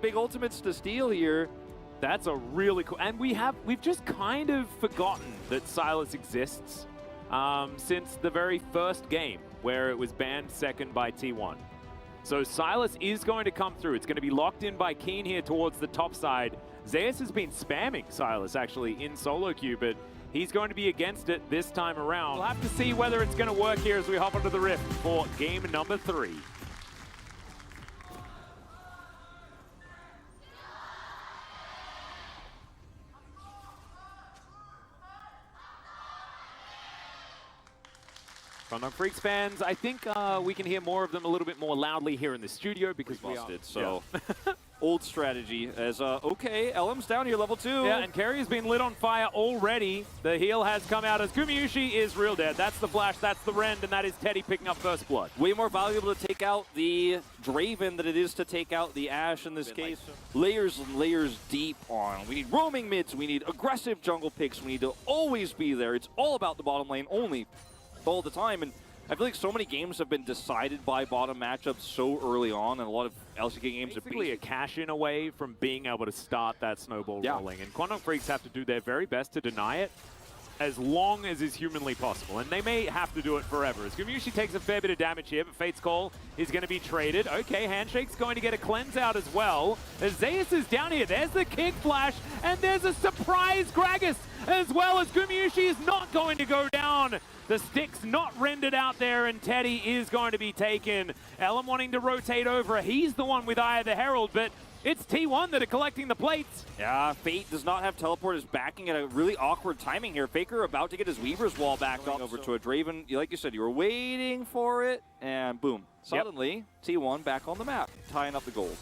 Big ultimates to steal here. That's a really cool, and we've just kind of forgotten that Silas exists since the very first game where it was banned second by T1. So Silas is going to come through. It's going to be locked in by Keen here towards the top side. Zeus has been spamming Silas actually in solo queue, but he's going to be against it this time around. We'll have to see whether it's going to work here as we hop onto the Rift for game number 3. KWANGDONG FREECS fans, I think we can hear more of them a little bit more loudly here in the studio because we busted, so old strategy as okay, LM's down here, level 2. Yeah, and Kerry has been lit on fire already. The heal has come out as Gumayusi is real dead. That's the flash, that's the rend, and that is Teddy picking up first blood. Way more valuable to take out the Draven than it is to take out the Ashe in this case. Layers and layers deep on. We need roaming mids, we need aggressive jungle picks, we need to always be there. It's all about the bottom lane only. All the time, and I feel like so many games have been decided by bottom matchups so early on, and a lot of LCK games are basically a cash-in away from being able to start that snowball rolling, and KWANGDONG FREECS have to do their very best to deny it as long as is humanly possible, and they may have to do it forever. As Gumayusi takes a fair bit of damage here, but Fate's Call is going to be traded. Okay, Handshake's going to get a cleanse out as well. As Zeus is down here, there's the kick flash, and there's a surprise Gragas as well, as Gumayusi is not going to go down. The stick's not rendered out there, and Teddy is going to be taken. Ellum wanting to rotate over. He's the one with Eye of the Herald, but it's T1 that are collecting the plates. Yeah, Fate does not have teleporters backing at a really awkward timing here. Faker about to get his Weaver's Wall back up over to a Draven. Like you said, you were waiting for it, and boom. Suddenly, T1 back on the map, tying up the goals.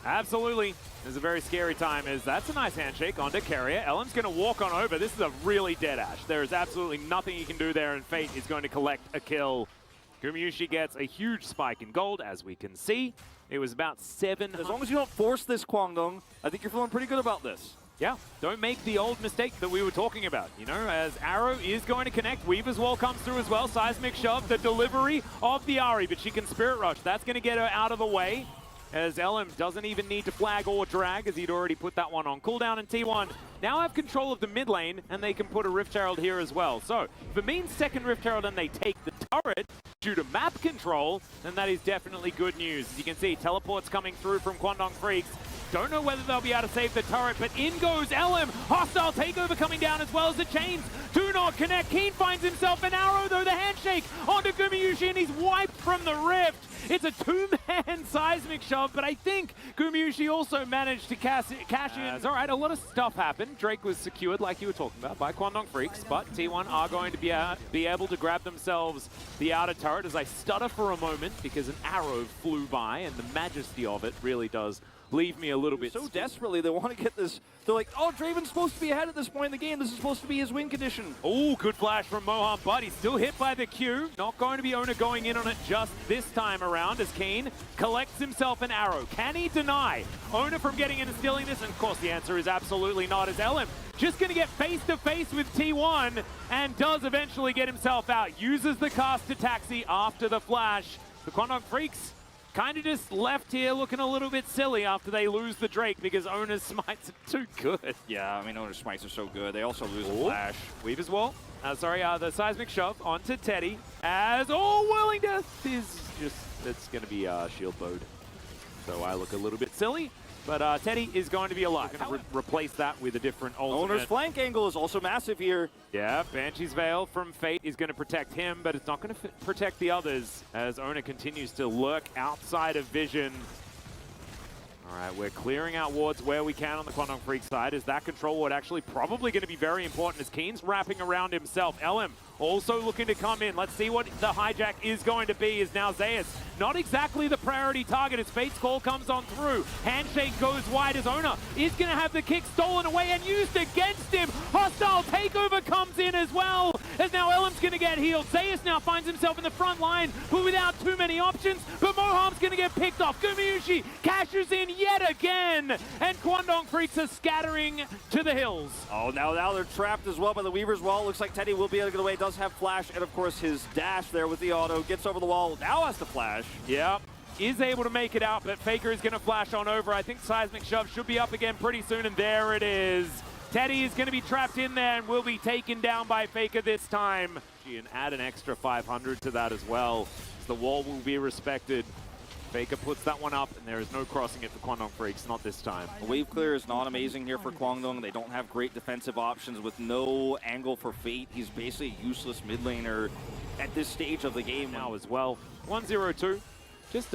Absolutely. This is a very scary time as that's a nice handshake onto Carrier. Ellen's going to walk on over. This is a really dead Ashe. There is absolutely nothing he can do there, and Fate is going to collect a kill. Gumayusi gets a huge spike in gold, as we can see. It was about 7. As long as you don't force this, KWANGDONG, I think you're feeling pretty good about this. Yeah, don't make the old mistake that we were talking about. You know, as Arrow is going to connect, Weaver's Wall comes through as well. Seismic Shove, the delivery of the Ahri, but she can Spirit Rush. That's going to get her out of the way, as LM doesn't even need to flag or drag, as he'd already put that one on cooldown, and T1 now have control of the mid lane, and they can put a Rift Herald here as well. So, if it means second Rift Herald and they take the turret due to map control, then that is definitely good news. As you can see, teleports coming through from KWANGDONG FREECS. Don't know whether they'll be able to save the turret, but in goes LM. Hostile takeover coming down as well as the chains do not connect. Keen finds himself an arrow, though, the handshake onto Gumayusi, and he's wiped from the Rift. It's a two-man Seismic Shove, but I think Gumayusi also managed to cash in. All right, a lot of stuff happened. Drake was secured, like you were talking about, by KWANGDONG FREECS, but T1 are going to be able to grab themselves the outer turret, as I stutter for a moment because an arrow flew by, and the majesty of it really does leave me a little bit so desperately. They want to get this. They're like, oh, Draven's supposed to be ahead at this point in the game. This is supposed to be his win condition. Oh, good flash from Moham, but he's still hit by the Q. Not going to be Ona going in on it just this time around, as Kane collects himself an arrow. Can he deny Ona from getting in and stealing this? And of course the answer is absolutely not, as LM just going to get face to face with T1 and does eventually get himself out. Uses the cast to taxi after the flash. The KWANGDONG FREECS kind of just left here looking a little bit silly after they lose the Drake, because Ona's smites are too good. Yeah, I mean, Ona's smites are so good. They also lose the flash. Weaver's Wall. The Seismic Shove onto Teddy, as Whirling Death is just, it's going to be shield bowed. So I look a little bit silly, but Teddy is going to be alive. Going to replace that with a different ultimate. Ona's flank angle is also massive here. Yeah, Banshee's Veil from Fate is going to protect him, but it's not going to protect the others, as Ona continues to lurk outside of vision. All right, we're clearing out wards where we can on the KWANGDONG FREECS side. Is that control ward actually probably going to be very important, as Keen's wrapping around himself. LM also looking to come in. Let's see what the hijack is going to be, is now Zeus. Not exactly the priority target as Fate's Call comes on through. Handshake goes wide as Ona is going to have the kick stolen away and used against him. Hostile takeover comes in as well, as now Elm's going to get healed. Zeus now finds himself in the front line, but without too many options. But Moham's going to get picked off. Gumayusi cashes in yet again, and KWANGDONG FREECS are scattering to the hills. Oh, now they're trapped as well by the Weaver's Wall. Looks like Teddy will be able to get away. Does have flash, and of course his dash there with the auto. Gets over the wall, now has to flash. Yep. is able to make it out, but Faker is going to flash on over. I think Seismic Shove should be up again pretty soon, and there it is. Teddy is going to be trapped in there and will be taken down by Faker this time. And add an extra 500 to that as well. The wall will be respected. Faker puts that one up, and there is no crossing it for KWANGDONG FREECS, not this time. Wave clear is not amazing here for KWANGDONG. They don't have great defensive options with no angle for Fate. He's basically a useless mid laner at this stage of the game now as well. 1-0-2. Just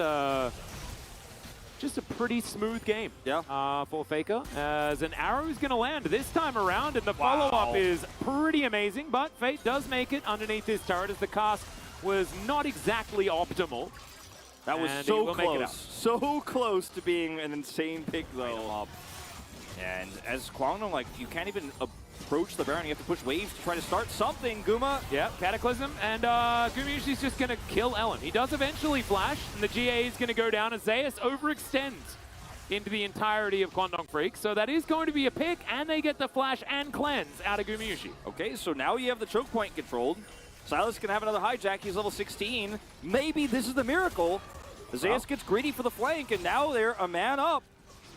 a pretty smooth game for Faker. As an arrow is going to land this time around, and the follow-up is pretty amazing, but Fate does make it underneath his turret as the cast was not exactly optimal. That was so close. So close to being an insane pick, though. And as KWANGDONG, like, you can't even approach the Baron. You have to push waves to try to start something, Guma. Yeah, Cataclysm, and Gumyushi's just going to kill Ellen. He does eventually flash, and the GA is going to go down as Zeus overextends into the entirety of KWANGDONG FREECS. So that is going to be a pick, and they get the flash and cleanse out of Gumyushi. Okay, so now you have the choke point controlled. Silas can have another hijack. He's level 16. Maybe this is the miracle. Zeus gets greedy for the flank, and now they're a man up.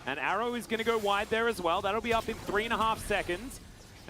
And Arrow is going to go wide there as well. That'll be up in 3.5 seconds.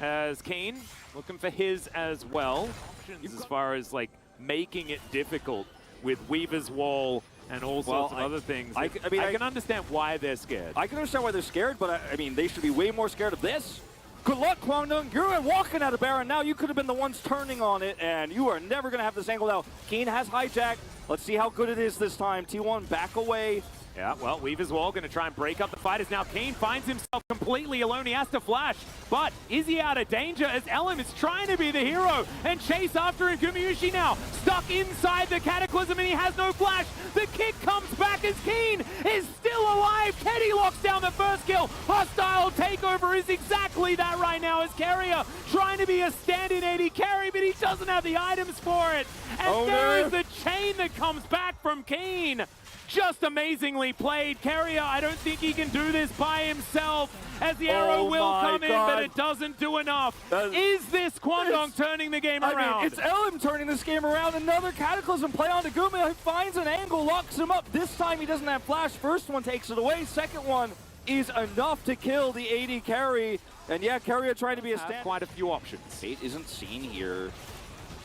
As Kane looking for his as well. Options as far as like making it difficult with Weaver's Wall and all sorts of other things. I can understand why they're scared. I can understand why they're scared, but I mean, they should be way more scared of this. Good luck, KWANGDONG. You're walking out of Baron now. You could have been the ones turning on it, and you are never going to have this angle now. Kane has hijack. Let's see how good it is this time. T1 back away. Yeah, well, Weaver's Wall going to try and break up the fight as now Kane finds himself completely alone. He has to flash, but is he out of danger as Ellen is trying to be the hero and chase after him? Gumyushi now stuck inside the Cataclysm and he has no flash. The kick comes back as Kane is still alive. Teddy locks down the first kill. Hostile takeover is exactly that right now as Carrier trying to be a stand-in AD carry, but he doesn't have the items for it. And there is the chain that comes back from Kane. Just amazingly played. Carrier, I don't think he can do this by himself as the arrow will come in, but it doesn't do enough. Is this KWANGDONG turning the game around? I mean, it's Ellen turning this game around. Another Cataclysm play onto Guma. He finds an angle, locks him up. This time he doesn't have flash. First one takes it away. Second one is enough to kill the AD carry. And yeah, Carrier trying to be a stand. Quite a few options. Fate isn't seen here.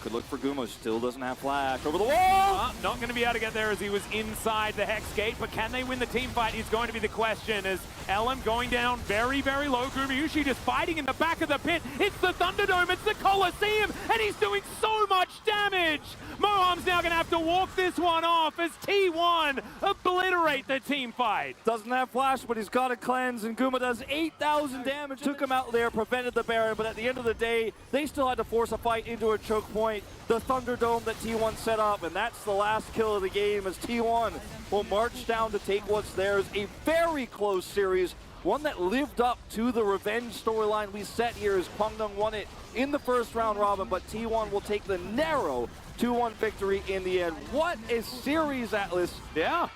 Could look for Guma, still doesn't have flash. Over the wall! Not going to be able to get there as he was inside the Hex Gate, but can they win the team fight is going to be the question as Ellen going down very, very low. Gumyushi just fighting in the back of the pit. It's the Thunderdome, it's the Colosseum, and he's doing so much damage! Moham's now going to have to walk this one off as T1 obliterate the team fight. Doesn't have flash, but he's got a cleanse, and Guma does 8,000 damage. Took him out there, prevented the Baron, but at the end of the day, they still had to force a fight into a choke point. The Thunderdome that T1 set up, and that's the last kill of the game as T1 will march down to take what's theirs. A very close series, one that lived up to the revenge storyline we set here as KWANGDONG won it in the first round robin, but T1 will take the narrow 2-1 victory in the end. What a series, Atlas. Yeah,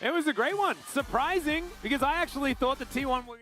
it was a great one. Surprising, because I actually thought that T1 would...